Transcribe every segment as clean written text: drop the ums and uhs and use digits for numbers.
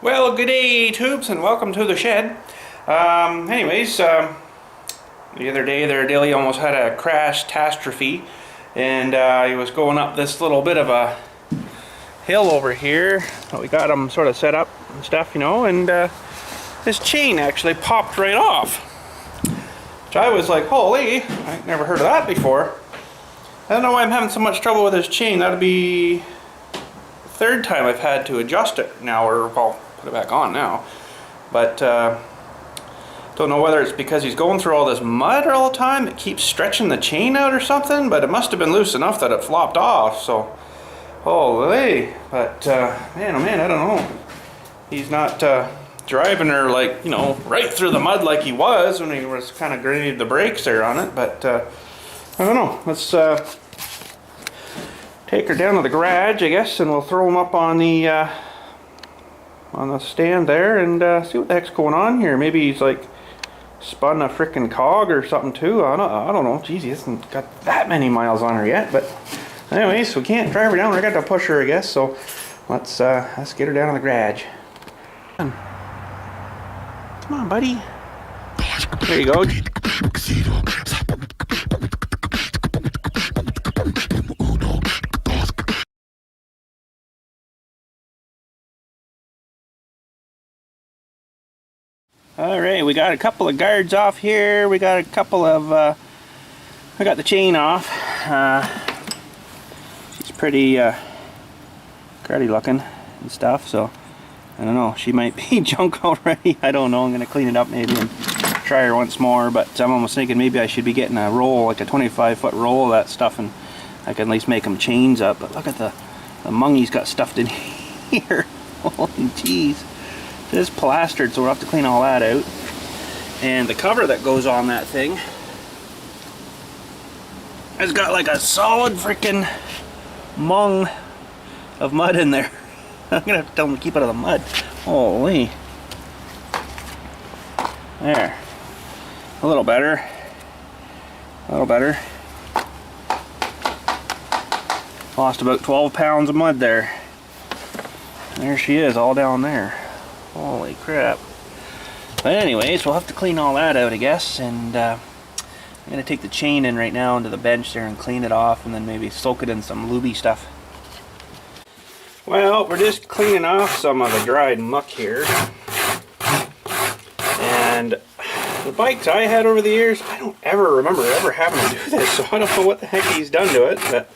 Well, good day, tubes, and welcome to the shed. The other day there, Dilly almost had a crash-tastrophe, and he was going up this little bit of a hill over here. But we got him sort of set up and stuff, you know, and his chain actually popped right off. Which I was like, holy, I never heard of that before. I don't know why I'm having so much trouble with his chain. That'll be the third time I've had to adjust it now, or well, put it back on now. But don't know whether it's because he's going through all this mud all the time. It keeps stretching the chain out or something, but it must have been loose enough that it flopped off. So, holy, but man, oh man, I don't know. He's not driving her like, you know, right through the mud like he was when he was kind of graded the brakes there on it. But I don't know. Let's take her down to the garage, I guess, and we'll throw him up on the stand there and see what the heck's going on here. Maybe he's like spun a frickin' cog or something too. I don't know. Jeez, he hasn't got that many miles on her yet. But anyways, we can't drive her down. I got to push her, I guess. So let's get her down to the garage. Come on, buddy. There you go. Alright, we got a couple of guards off here. We got a couple of, I got the chain off. She's pretty cruddy looking and stuff, so I don't know. She might be junk already. I don't know. I'm going to clean it up maybe and try her once more, but I'm almost thinking maybe I should be getting a roll, like a 25-foot roll of that stuff, and I can at least make them chains up. But look at the mung he's got stuffed in here. Holy jeez. It's plastered, so we'll have to clean all that out. And the cover that goes on that thing has got like a solid freaking mung of mud in there. I'm gonna have to tell them to keep out of the mud. Holy. There. A little better. A little better. Lost about 12 pounds of mud there. There she is, all down there. Holy crap. But anyways, we'll have to clean all that out, I guess, and I'm going to take the chain in right now into the bench there and clean it off, and then maybe soak it in some lubey stuff. Well, we're just cleaning off some of the dried muck here. And the bikes I had over the years, I don't ever remember ever having to do this, so I don't know what the heck he's done to it, but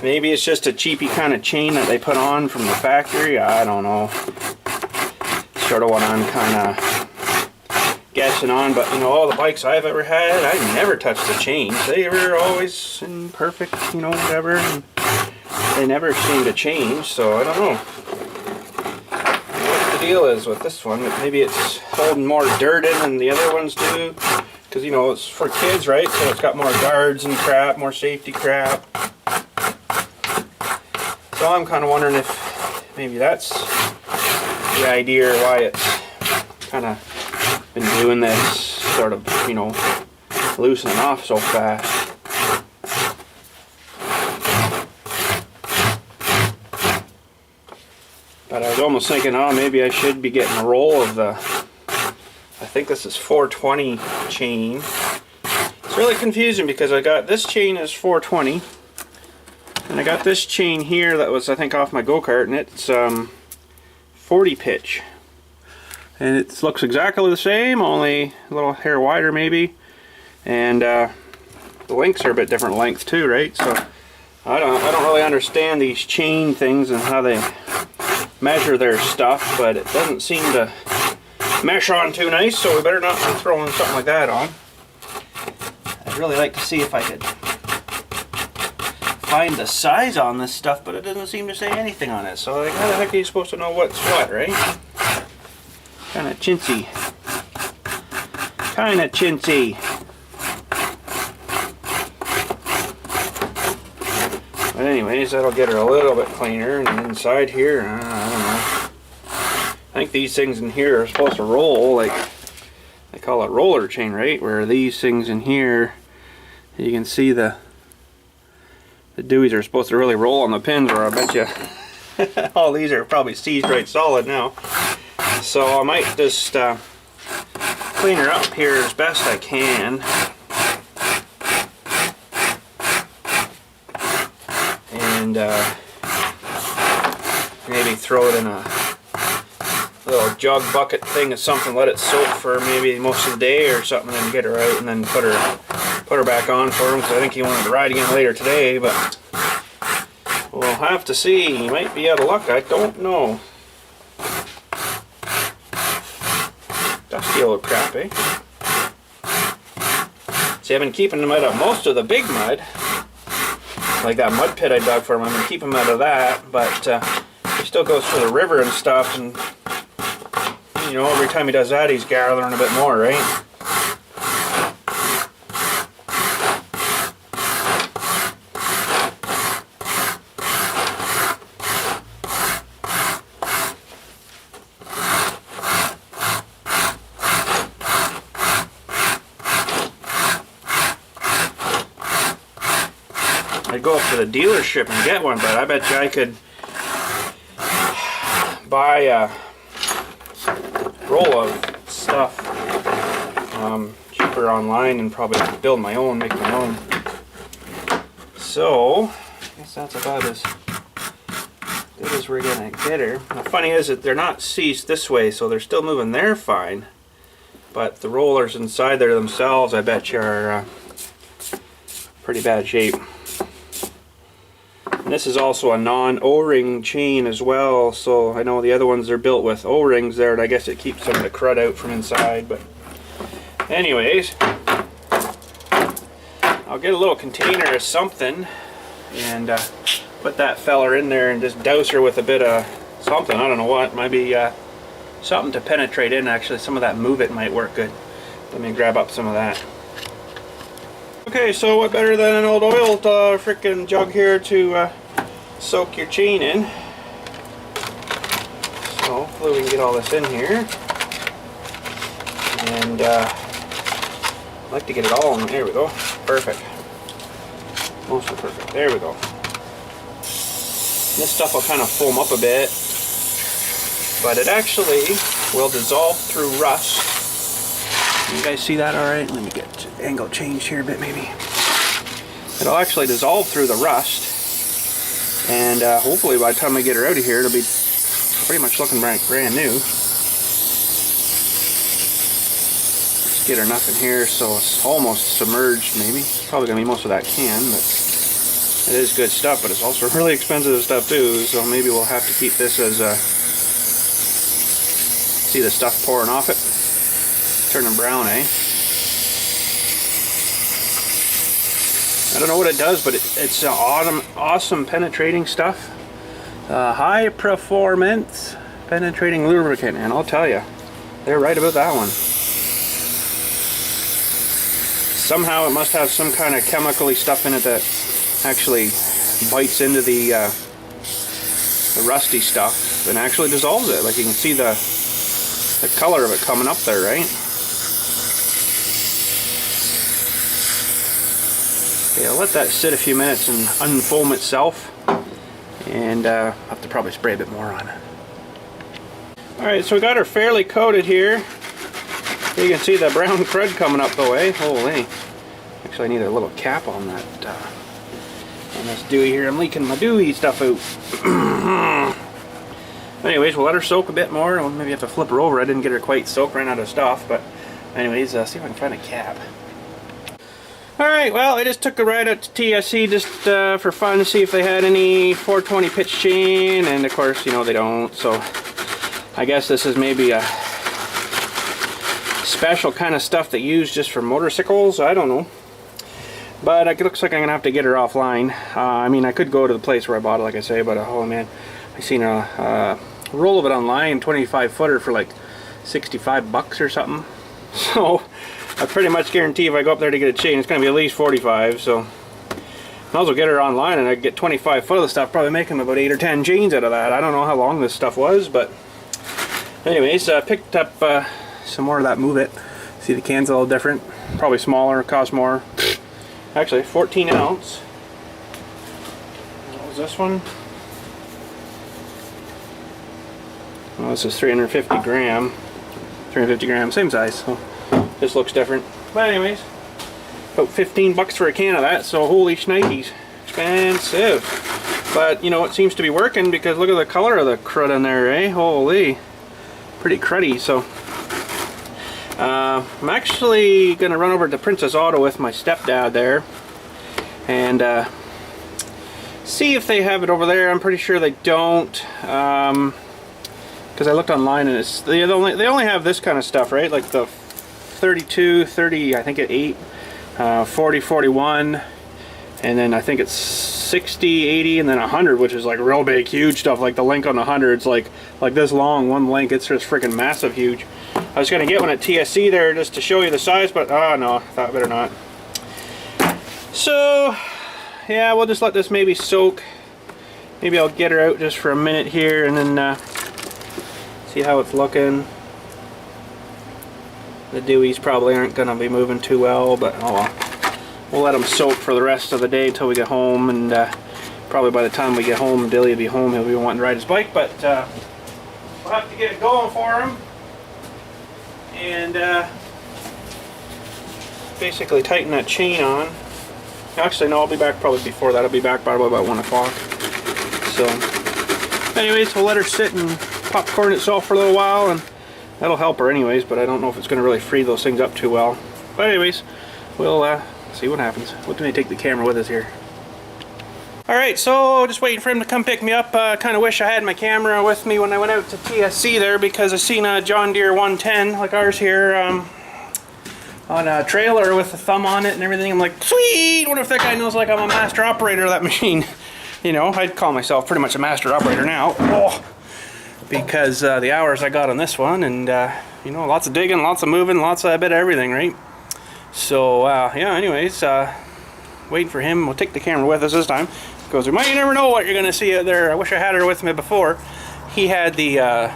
maybe it's just a cheapy kind of chain that they put on from the factory. I don't know. Sort of what I'm kind of guessing on, but you know, all the bikes I've ever had, I never touched the chains. They were always in perfect, you know, whatever, and they never seem to change, so I don't know what the deal is with this one. Maybe it's holding more dirt in than the other ones do, because you know, it's for kids, right? So it's got more guards and crap, more safety crap. So I'm kind of wondering if maybe that's the idea why it's kind of been doing this, sort of, you know, loosening off so fast. But I was almost thinking, oh, maybe I should be getting a roll of the, I think this is 420 chain. It's really confusing because I got this chain is 420, and I got this chain here that was, I think, off my go-kart, and it's 40 pitch, and it looks exactly the same, only a little hair wider maybe, and the links are a bit different length too, right? So I don't really understand these chain things and how they measure their stuff, but it doesn't seem to mesh on too nice, so we better not be throwing something like that on. I'd really like to see if I could find the size on this stuff, but it doesn't seem to say anything on it, so like, how the heck are you supposed to know what's what, right? Kind of chintzy. Kind of chintzy. But anyways, that'll get her a little bit cleaner, and inside here, I don't know. I think these things in here are supposed to roll, like, they call it roller chain, right? Where these things in here, you can see the dewey's are supposed to really roll on the pins, or I bet you All these are probably seized right solid now. So I might just clean her up here as best I can. And maybe throw it in a little jug bucket thing or something, let it soak for maybe most of the day or something, and get her out and then put her back on for him, because I think he wanted to ride again later today, but we'll have to see. He might be out of luck, I don't know. Dusty old crap, eh? See, I've been keeping him out of most of the big mud. Like that mud pit I dug for him, I'm going to keep him out of that, but he still goes to the river and stuff, and you know, every time he does that, he's gathering a bit more, right? I'd go up to the dealership and get one, but I bet you I could buy a roll of stuff cheaper online and probably build my own, make my own. So I guess that's about as good as we're gonna get her. The funny is that they're not seized this way, so they're still moving there fine, but the rollers inside there themselves, I bet you are pretty bad shape. And this is also a non-O-ring chain as well, so I know the other ones are built with O-rings there, and I guess it keeps some of the crud out from inside. But anyways, I'll get a little container or something and put that feller in there and just douse her with a bit of something. I don't know what, maybe something to penetrate in. Actually, some of that Move It might work good. Let me grab up some of that. Okay, so what better than an old oil frickin' jug here to soak your chain in. So hopefully we can get all this in here. And I'd like to get it all in. There we go. Perfect. Mostly perfect. There we go. This stuff will kind of foam up a bit, but it actually will dissolve through rust. You guys see that all right? Let me get angle changed here a bit maybe. It'll actually dissolve through the rust, and hopefully by the time I get her out of here, it'll be pretty much looking brand new. Just get enough in here so it's almost submerged maybe. It's probably going to be most of that can, but it is good stuff, but it's also really expensive stuff too, so maybe we'll have to keep this as see the stuff pouring off it? Turning brown, eh? I don't know what it does, but it's awesome penetrating stuff. High performance penetrating lubricant, and I'll tell you, they're right about that one. Somehow it must have some kind of chemically stuff in it that actually bites into the rusty stuff and actually dissolves it. Like you can see the color of it coming up there, right? Okay, I'll let that sit a few minutes and unfoam itself, and I'll have to probably spray a bit more on it. Alright, so we got her fairly coated here. You can see the brown crud coming up though, eh? Holy. Actually I need a little cap on that on this dewy here. I'm leaking my dewy stuff out. Anyways, we'll let her soak a bit more. We'll maybe have to flip her over. I didn't get her quite soaked, ran out of stuff, but anyways, see if I can find a cap. Alright, well, I just took a ride out to TSC just for fun to see if they had any 420 pitch chain, and of course, you know, they don't, so I guess this is maybe a special kind of stuff that you use just for motorcycles, I don't know. But it looks like I'm going to have to get her offline. I mean, I could go to the place where I bought it, like I say, but oh man, I seen a roll of it online, 25 footer for like 65 bucks or something. So I pretty much guarantee if I go up there to get a chain, it's going to be at least 45, so I might as well get her online and I get 25 foot of the stuff, probably making about 8 or 10 chains out of that. I don't know how long this stuff was, but anyways, picked up some more of that Move It. See, the can's a little different, probably smaller, cost more. Actually, 14 ounce. What was this one? Well, this is 350 gram. 350 grams, same size, so this looks different. But anyways, about 15 bucks for a can of that, so holy shnikes, expensive. But you know, it seems to be working because look at the color of the crud in there, eh? Holy, pretty cruddy. So I'm actually gonna run over to Princess Auto with my stepdad there and see if they have it over there. I'm pretty sure they don't, because I looked online and they only have this kind of stuff, right? Like the 32, 30, I think at 8, 40, 41, and then I think it's 60, 80, and then 100, which is like real big, huge stuff. Like the link on the 100, it's like this long, one link. It's just freaking massive, huge. I was gonna get one at TSC there just to show you the size, but oh no, I thought better not. So yeah, we'll just let this maybe soak. Maybe I'll get her out just for a minute here and then see how it's looking. The dewies probably aren't going to be moving too well, but oh well. We'll let them soak for the rest of the day until we get home, and probably by the time we get home, Dilly will be home. He'll be wanting to ride his bike, but we'll have to get it going for him and basically tighten that chain on. Actually, no, I'll be back probably before that. I'll be back probably about 1 o'clock. So, anyways, we'll let her sit and popcorn itself for a little while, and that'll help her anyways, but I don't know if it's going to really free those things up too well. But anyways, we'll see what happens. We'll take the camera with us here. Alright, so just waiting for him to come pick me up. Kind of wish I had my camera with me when I went out to TSC there, because I seen a John Deere 110 like ours here on a trailer with a thumb on it and everything. I'm like, sweet! What if that guy knows like I'm a master operator of that machine? You know, I'd call myself pretty much a master operator now. Oh, because the hours I got on this one, and you know, lots of digging, lots of moving, lots of a bit of everything, right? So yeah, anyways, waiting for him. We'll take the camera with us this time, because you might never know what you're gonna see out there. I wish I had her with me before. He had the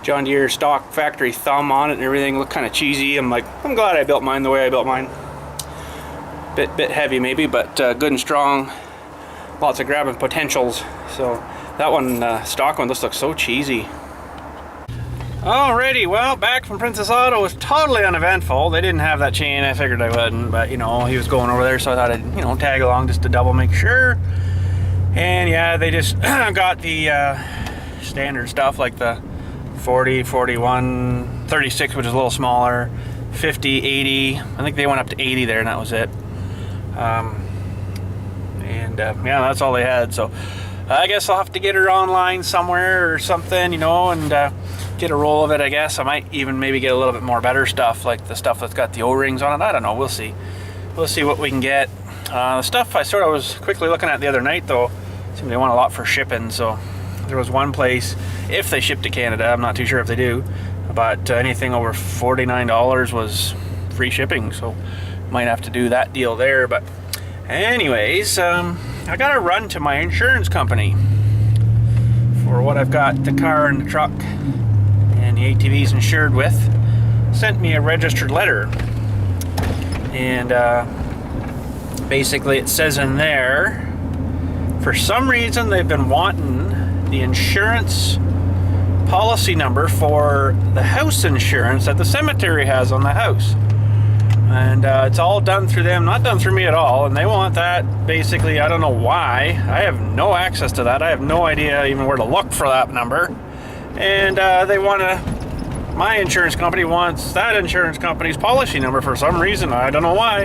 John Deere stock factory thumb on it and everything. Looked kind of cheesy. I'm like, I'm glad I built mine the way I built mine. Bit heavy maybe, but good and strong. Lots of grabbing potentials. So that one, stock one, just looks so cheesy. Alrighty, well, back from Princess Auto was totally uneventful. They didn't have that chain. I figured I wouldn't, but you know, he was going over there, so I thought I'd, you know, tag along just to double make sure. And yeah, they just got the standard stuff like the 40, 41, 36, which is a little smaller, 50, 80. I think they went up to 80 there, and that was it. Yeah, that's all they had. So I guess I'll have to get her online somewhere or something, you know, and get a roll of it, I guess. I might even maybe get a little bit more better stuff, like the stuff that's got the O-rings on it. I don't know. We'll see. We'll see what we can get. The stuff I sort of was quickly looking at the other night, though, seemed they want a lot for shipping. So there was one place, if they ship to Canada, I'm not too sure if they do, but anything over $49 was free shipping. So might have to do that deal there. But anyways, I gotta run to my insurance company for what I've got the car and the truck and the ATVs insured with. Sent me a registered letter, and basically it says in there, for some reason they've been wanting the insurance policy number for the house insurance that the cemetery has on the house. And it's all done through them, not done through me at all, and they want that basically. I don't know why. I have no access to that. I have no idea even where to look for that number. And they want to, my insurance company wants that insurance company's policy number for some reason. I don't know why.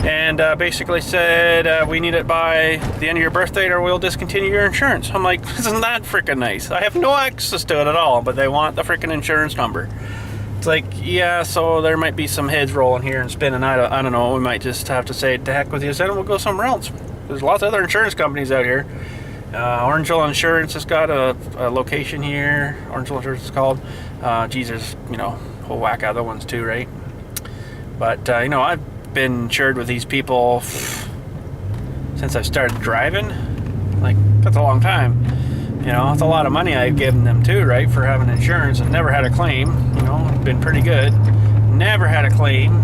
And basically said, we need it by the end of your birthday or we'll discontinue your insurance. I'm like, isn't that freaking nice? I have no access to it at all, but they want the freaking insurance number. It's like, yeah, so there might be some heads rolling here and spinning. I don't know. We might just have to say, to heck with you, and we'll go somewhere else. There's lots of other insurance companies out here. Orangeville Insurance has got a location here. Orangeville Insurance is called. Geez, there's, you know, a whole whack of other ones too, right? But, you know, I've been insured with these people since I've started driving. Like, that's a long time. You know, it's a lot of money I've given them too, right, for having insurance, and never had a claim. You know, been pretty good. Never had a claim.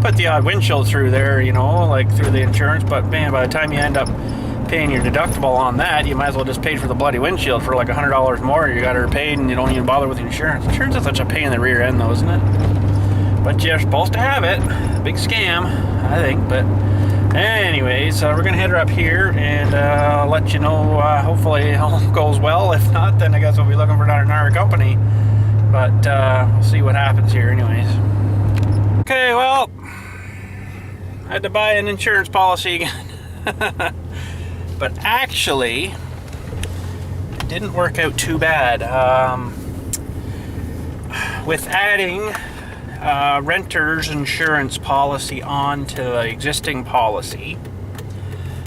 Put the odd windshield through there, you know, like through the insurance, but man, by the time you end up paying your deductible on that, you might as well just pay for the bloody windshield for like $100 more. You got her paid and you don't even bother with insurance. Insurance is such a pain in the rear end though, isn't it? But you're supposed to have it. Big scam, I think. But anyways, we're gonna head her up here and let you know. Hopefully it all goes well. If not, then I guess we'll be looking for another company. But we'll see what happens here anyways. Okay, well, I had to buy an insurance policy again. But actually, it didn't work out too bad. With adding renter's insurance policy on to the existing policy,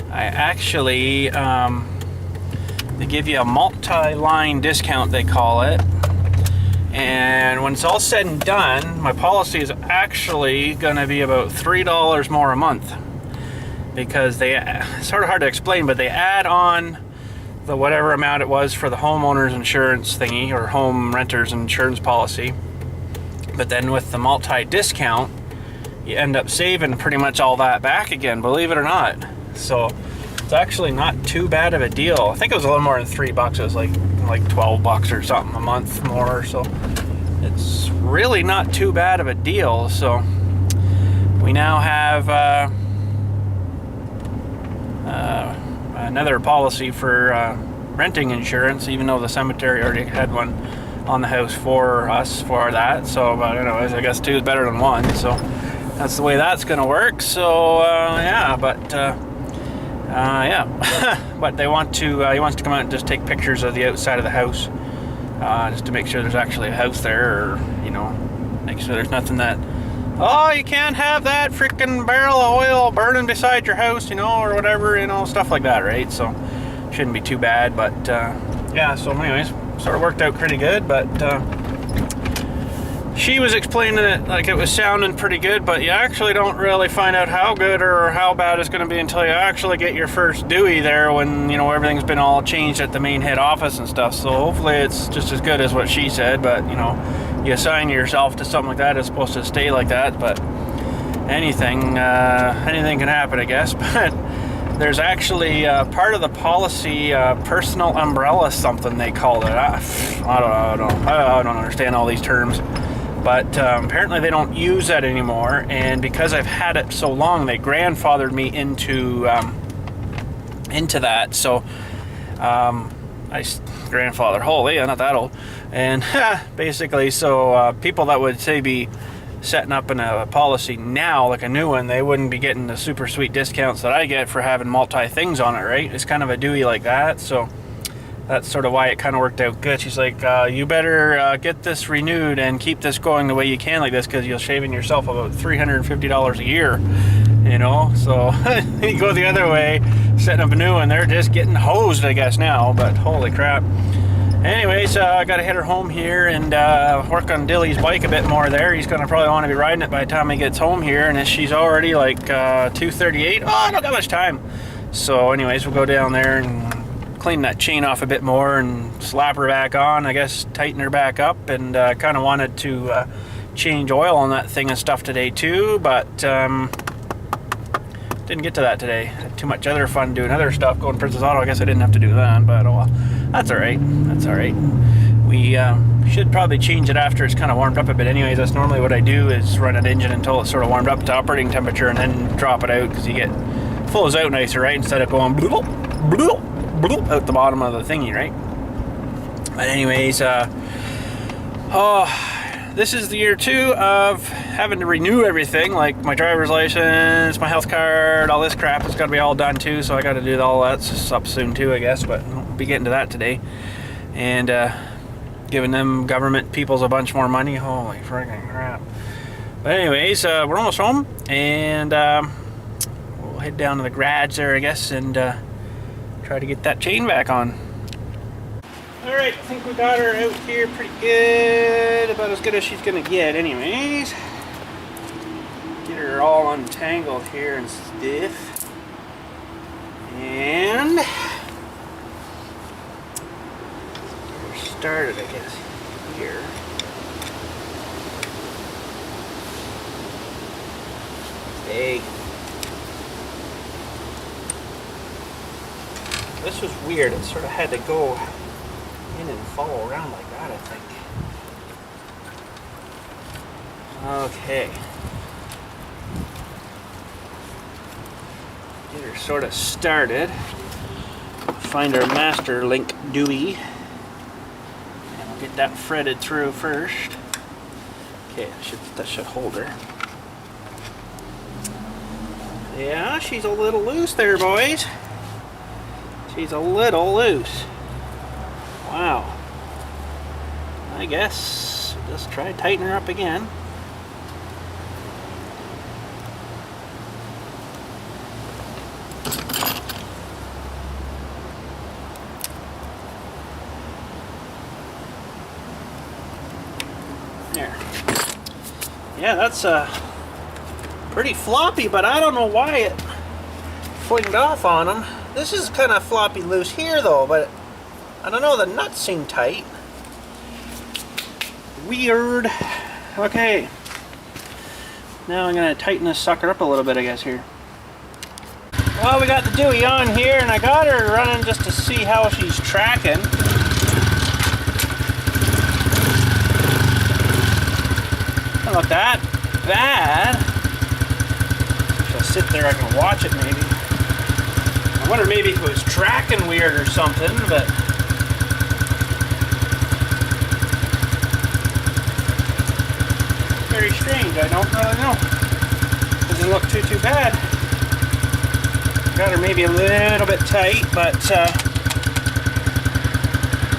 I actually, they give you a multi-line discount, they call it. And when it's all said and done, my policy is actually going to be about $3 more a month. Because it's sort of hard to explain, but they add on the whatever amount it was for the homeowner's insurance thingy, or home renter's insurance policy. But then with the multi-discount, you end up saving pretty much all that back again, believe it or not. So it's actually not too bad of a deal. I think it was a little more than $3. It was like $12 or something a month more. So it's really not too bad of a deal. So we now have another policy for renting insurance, even though the cemetery already had one on the house for us for that. So, but anyways, I guess 2 is better than 1. So that's the way that's gonna work. So yeah, but yeah. But they want to. He wants to come out and just take pictures of the outside of the house, just to make sure there's actually a house there, or make sure there's nothing that. Oh, you can't have that freaking barrel of oil burning beside your house, or whatever, stuff like that, right? So, shouldn't be too bad, but, yeah, so anyways, sort of worked out pretty good, but, she was explaining it like it was sounding pretty good, but you actually don't really find out how good or how bad it's going to be until you actually get your first dewey there when, everything's been all changed at the main head office and stuff. So hopefully it's just as good as what she said, but, you assign yourself to something like that, it's supposed to stay like that, but anything can happen, I guess. But there's actually part of the policy, personal umbrella something they call it. I don't understand all these terms. But apparently they don't use that anymore, and because I've had it so long, they grandfathered me into that. So grandfather, holy, I'm not that old. And basically, so people that would say be setting up in a policy now, like a new one, they wouldn't be getting the super sweet discounts that I get for having multi things on it, right? It's kind of a dewey like that, so that's sort of why it kind of worked out good. She's like, you better get this renewed and keep this going the way you can like this, because you're saving yourself about $350 a year, So you go the other way, setting up a new one, they're just getting hosed, I guess, now, but holy crap. Anyways, I got to head her home here and work on Dilly's bike a bit more there. He's going to probably want to be riding it by the time he gets home here, and she's already like 2:38. Oh, I don't got much time. So anyways, we'll go down there and clean that chain off a bit more and slap her back on, I guess, tighten her back up, and kind of wanted to change oil on that thing and stuff today too, but didn't get to that today. Had too much other fun doing other stuff, going to Princess Auto. I guess I didn't have to do that, but oh well. That's alright. That's alright. We should probably change it after it's kind of warmed up a bit anyways. That's normally what I do, is run an engine until it's sort of warmed up to operating temperature and then drop it out, because you get flows out nicer, right? Instead of going bloop, bloop, bloop out the bottom of the thingy, right? But anyways, this is the year 2 of having to renew everything, like my driver's license, my health card, all this crap. It's got to be all done too, so I got to do all that. It's up soon too, I guess, but we'll be getting to that today. And giving them government peoples a bunch more money. Holy friggin' crap. But anyways, we're almost home, and we'll head down to the garage there, I guess, and try to get that chain back on. Alright, I think we got her out here pretty good, about as good as she's gonna get anyways. Get her all untangled here and stiff. And we're started, I guess, here. Stay. this was weird. It sort of had to go in and follow around like that, I think. Okay. Get her sort of started. Find our master link Dewey. And I'll get that threaded through first. Okay, that should hold her. Yeah, she's a little loose there, boys. She's a little loose. Wow. I guess just try to tighten her up again. There. Yeah, that's pretty floppy, but I don't know why it flinged off on them. This is kind of floppy loose here though, but I don't know, the nuts seem tight. Weird. Okay. Now I'm going to tighten this sucker up a little bit, I guess, here. Well, we got the Dewey on here, and I got her running just to see how she's tracking. Not that bad. If I sit there, I can watch it maybe. I wonder maybe if it was tracking weird or something, but very strange. I don't really know. Doesn't look too bad. Got her maybe a little bit tight, but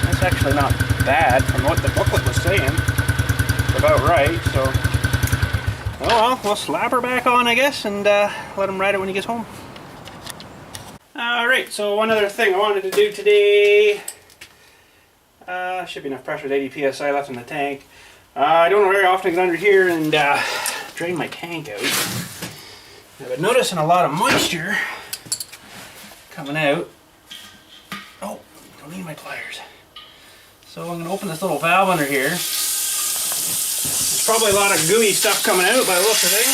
that's actually not bad from what the booklet was saying. About right, so oh well, we'll slap her back on, I guess, and let him ride it when he gets home. Alright, so one other thing I wanted to do today, should be enough pressure with 80 psi left in the tank. I don't very often get under here and drain my tank out. I've been noticing a lot of moisture coming out. Oh, don't need my pliers. So I'm going to open this little valve under here. Probably a lot of gooey stuff coming out by the looks of things.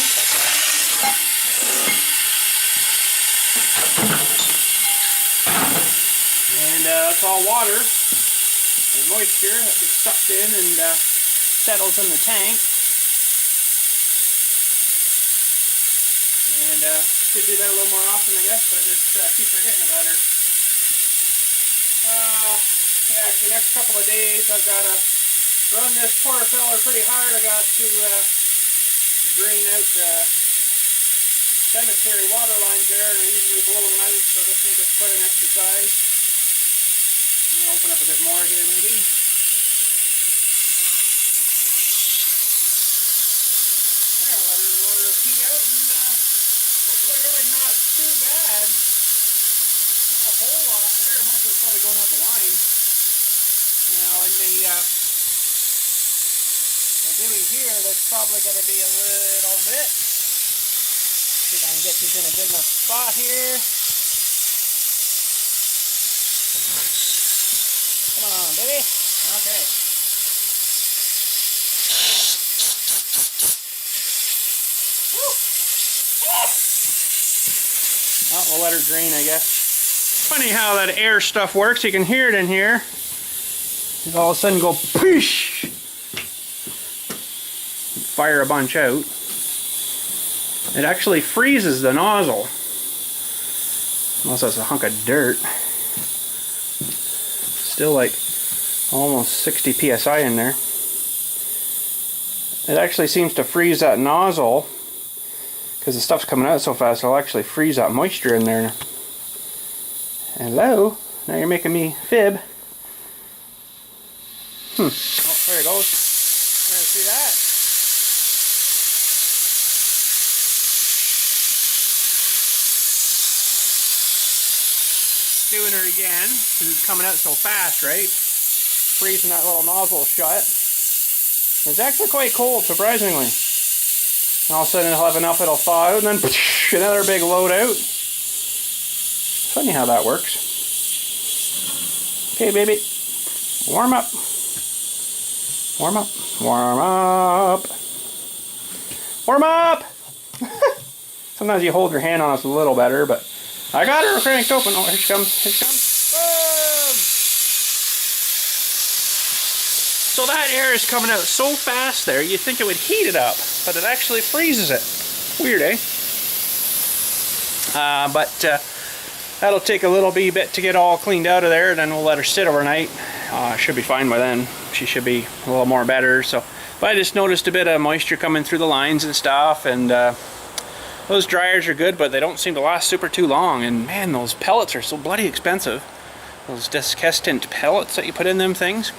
And it's all water and moisture that gets sucked in and settles in the tank. And should do that a little more often, I guess, but I just keep forgetting about her. Yeah, actually, the next couple of days I've got to run this poor fella pretty hard. I got to drain out the cemetery water lines there, and I usually blow them out, so this is just quite an exercise. I'm going to open up a bit more here maybe. There, let her pee out, and hopefully really not too bad. Not a whole lot there, most of it's probably going out the line. Now in the Dewey here, there's probably going to be a little bit. See if I can get these in a good enough spot here. Come on, baby. Okay. Woo. Oh, we'll let her drain, I guess. Funny how that air stuff works. You can hear it in here. It all of a sudden go poosh. Fire a bunch out. It actually freezes the nozzle. Unless that's a hunk of dirt. Still like almost 60 psi in there. It actually seems to freeze that nozzle because the stuff's coming out so fast. It'll actually freeze that moisture in there. Hello? Now you're making me fib. Oh, there it goes. See that? Doing her again because it's coming out so fast, right? Freezing that little nozzle shut. It's actually quite cold, surprisingly. And all of a sudden it'll have enough, it'll thaw out, and then another big load out. Funny how that works. Okay, baby, warm up. Warm up. Warm up. Warm up! Sometimes you hold your hand on us a little better, but I got her cranked open. Oh, here she comes. Here she comes. So that air is coming out so fast there, you'd think it would heat it up, but it actually freezes it. Weird, eh? That'll take a little bit to get all cleaned out of there, and then we'll let her sit overnight. Should be fine by then. She should be a little more better. So, but I just noticed a bit of moisture coming through the lines and stuff, and those dryers are good, but they don't seem to last super too long. And man, those pellets are so bloody expensive. Those discestant pellets that you put in them things.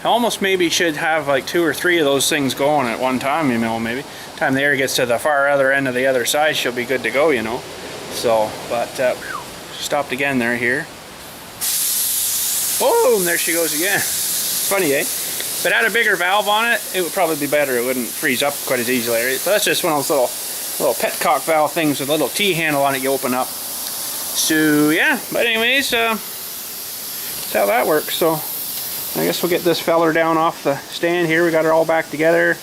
I almost maybe should have like 2 or 3 of those things going at one time, you know, maybe. Time the air gets to the far other end of the other side, she'll be good to go, you know. So, but stopped again there here. Boom, there she goes again. Funny, eh? If it had a bigger valve on it, it would probably be better. It wouldn't freeze up quite as easily. But that's just one of those little petcock valve things with a little T-handle on it you open up. So, yeah. But anyways, that's how that works. So, I guess we'll get this feller down off the stand here. We got her all back together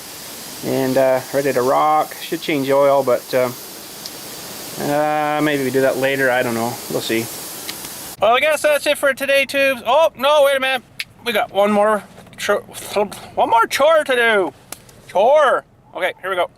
and ready to rock. Should change the oil, but maybe we do that later. I don't know. We'll see. Well, I guess that's it for today, tubes. Oh no! Wait a minute. We got one more chore to do. Chore. Okay, here we go.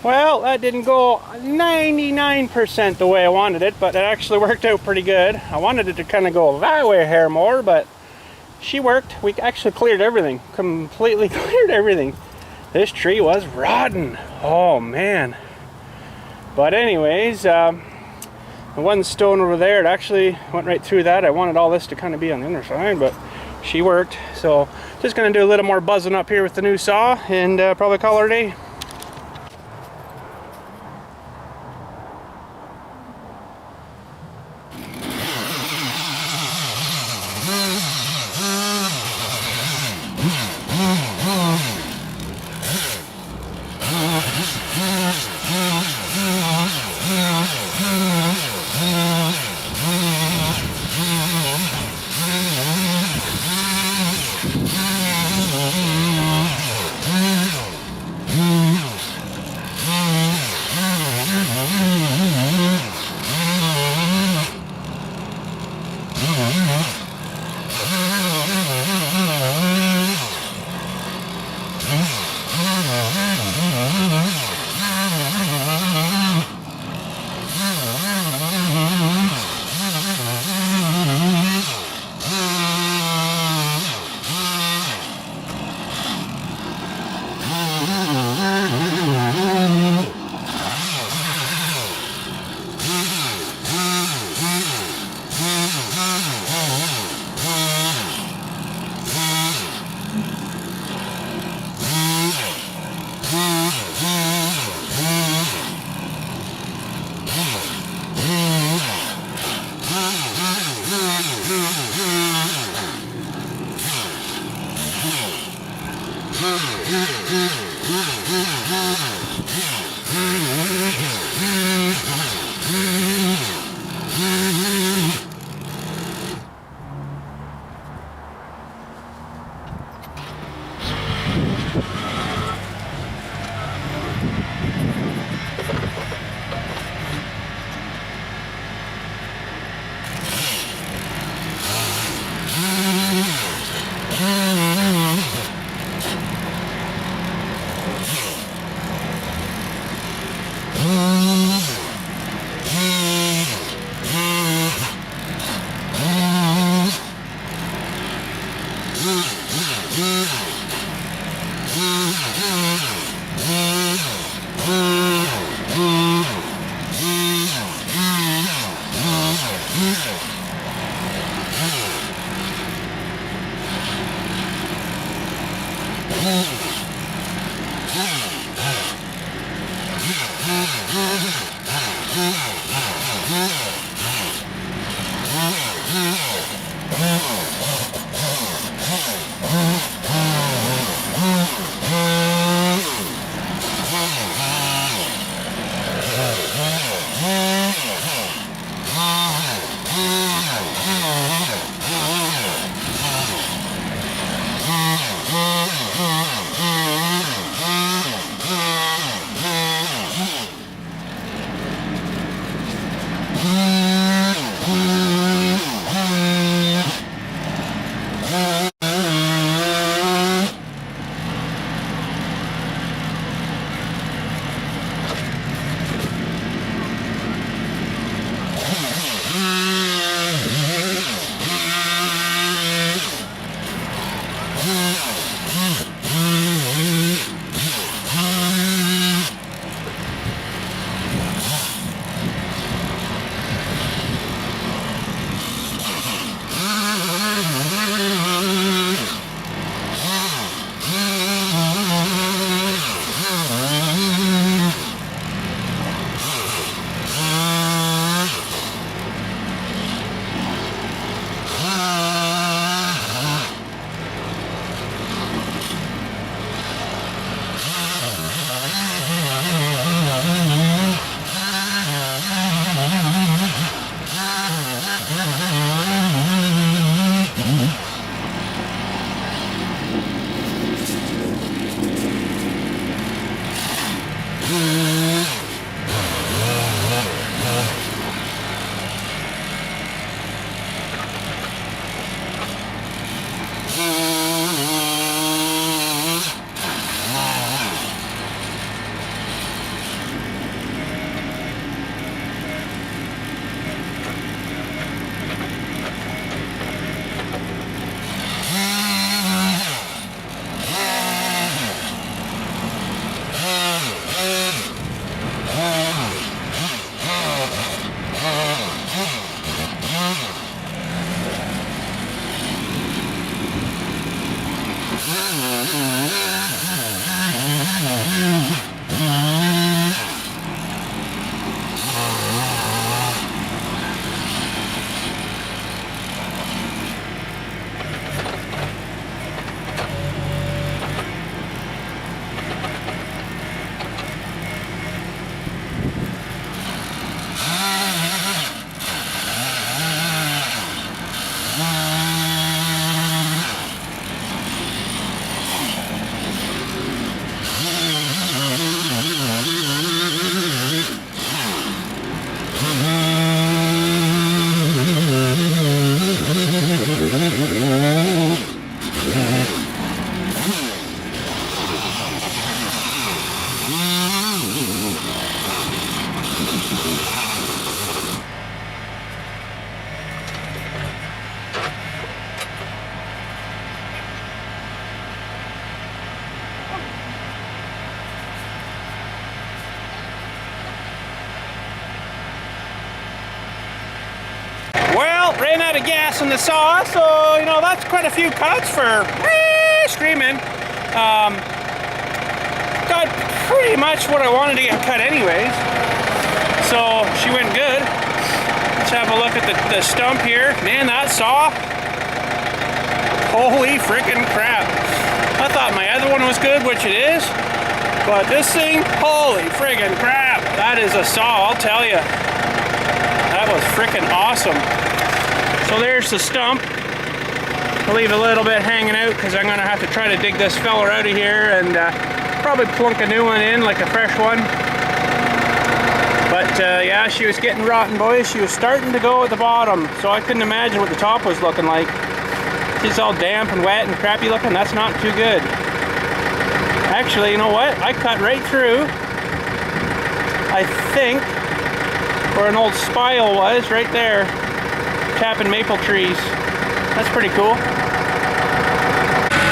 Well, that didn't go 99% the way I wanted it, but it actually worked out pretty good. I wanted it to kind of go that way a hair more, but she worked. We actually cleared everything, completely cleared everything. This tree was rotten. Oh man. But anyways, the one stone over there, it actually went right through that. I wanted all this to kind of be on the underside, but she worked. So just gonna do a little more buzzing up here with the new saw and probably call her a day. Ran out of gas in the saw, so you know that's quite a few cuts for screaming. Got pretty much what I wanted to get cut anyways, so she went good. Let's have a look at the stump here. Man, that saw, holy freaking crap. I thought my other one one was good, which it is. But this thing, holy friggin' crap. That is a saw, I'll tell you. That was frickin' awesome. So there's the stump. I'll leave a little bit hanging out because I'm going to have to try to dig this feller out of here and probably plunk a new one in, like a fresh one. But yeah, she was getting rotten, boys. She was starting to go at the bottom, so I couldn't imagine what the top was looking like. She's all damp and wet and crappy looking. That's not too good. Actually, you know what? I cut right through, I think, where an old spile was, right there, tapping maple trees. That's pretty cool.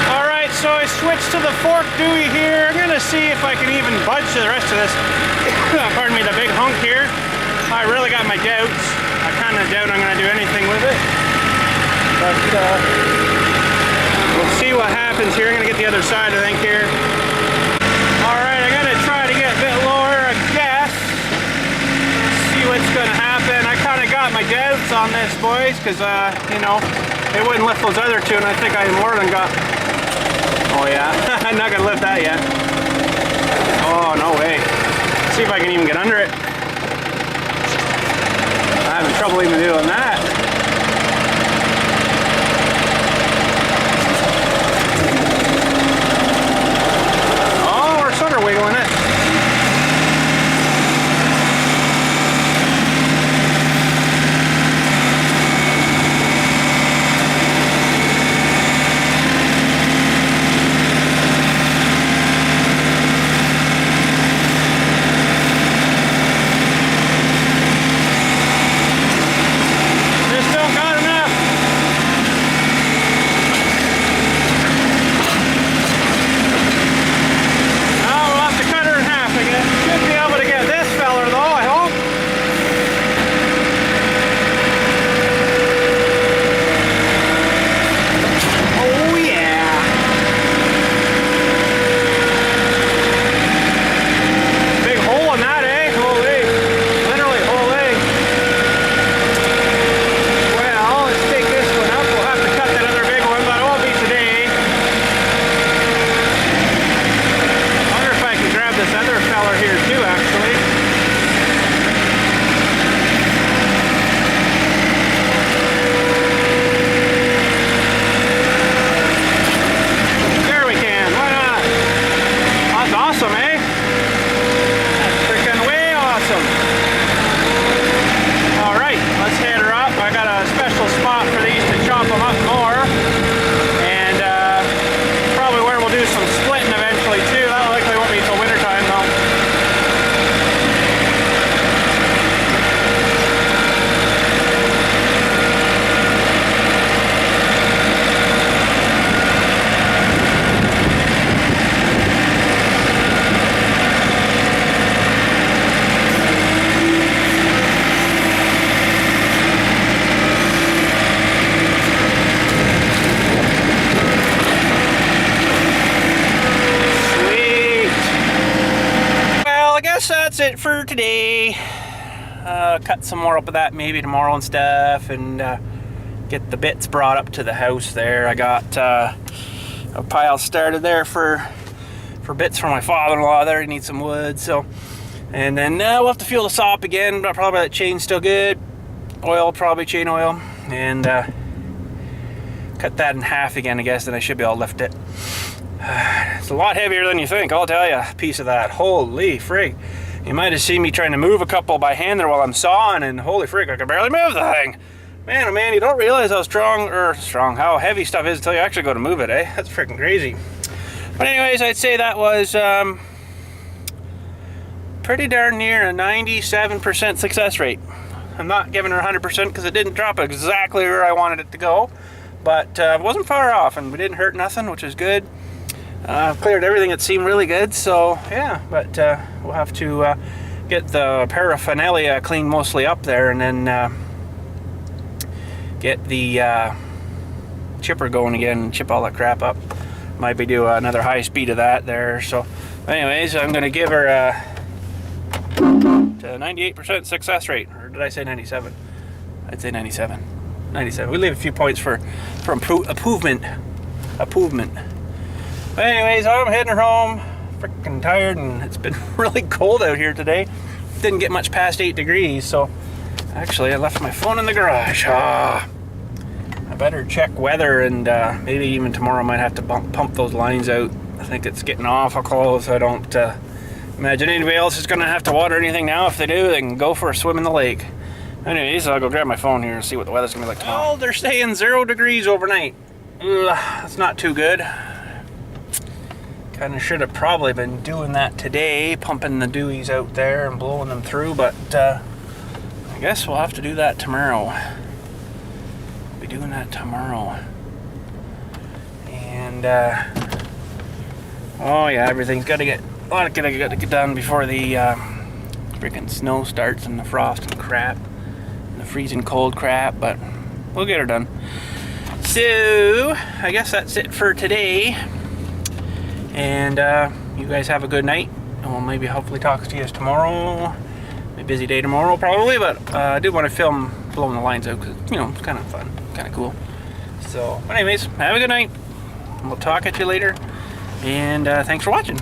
Alright, so I switched to the fork dewey here. I'm gonna see if I can even budge to the rest of this. Pardon me, the big hunk here. I really got my doubts. I kinda doubt I'm gonna do anything with it. But we'll see what happens here. I'm gonna get the other side, I think, here. Alright, I'm gonna try to get a bit lower, I guess. See what's gonna happen. I kinda got my doubts on this, boys, because you know, it wouldn't lift those other two, and I think I more than got... Oh yeah, I'm not gonna lift that yet. Oh, no way. Let's see if I can even get under it. I'm having trouble even doing that. Oh, we're sort of wiggling it. That's it for today. Cut some more up of that maybe tomorrow and stuff, and get the bits brought up to the house there. I got a pile started there for bits for my father-in-law there. He needs some wood, so, and then we'll have to fuel the saw up again, but probably that chain's still good. Oil, probably chain oil, and cut that in half again, I guess, then I should be able to lift it. It's a lot heavier than you think, I'll tell you, a piece of that. Holy frig. You might have seen me trying to move a couple by hand there while I'm sawing, and holy frig, I could barely move the thing. Man, oh man, you don't realize how how heavy stuff is until you actually go to move it, eh? That's freaking crazy. But anyways, I'd say that was pretty darn near a 97% success rate. I'm not giving her 100% because it didn't drop exactly where I wanted it to go, but it wasn't far off, and we didn't hurt nothing, which is good. Cleared everything that seemed really good, so yeah, but we'll have to get the paraphernalia cleaned mostly up there, and then get the chipper going again and chip all that crap up. Might be do another high speed of that there. So anyways, I'm gonna give her a 98% success rate, or did I say 97? I'd say 97. 97. We leave a few points for improvement. But anyways, I'm heading home. Freaking tired, and it's been really cold out here today. Didn't get much past 8 degrees, so actually I left my phone in the garage. I better check weather, and maybe even tomorrow I might have to pump those lines out. I think it's getting awful close. I don't imagine anybody else is gonna have to water anything now. If they do, they can go for a swim in the lake. Anyways, I'll go grab my phone here and see what the weather's gonna be like tomorrow. Oh, they're saying 0 degrees overnight. Ugh, that's not too good. Kind of should have probably been doing that today, pumping the dewies out there and blowing them through, but I guess we'll have to do that tomorrow. We'll be doing that tomorrow. And oh yeah, everything's got to get done before the freaking snow starts and the frost and crap and the freezing cold crap, but we'll get her done. So I guess that's it for today. And you guys have a good night, and we'll maybe hopefully talk to you tomorrow. A busy day tomorrow probably, but I did want to film blowing the lines out because, you know, it's kind of fun, kind of cool. So, but anyways, have a good night, and we'll talk at you later, and thanks for watching.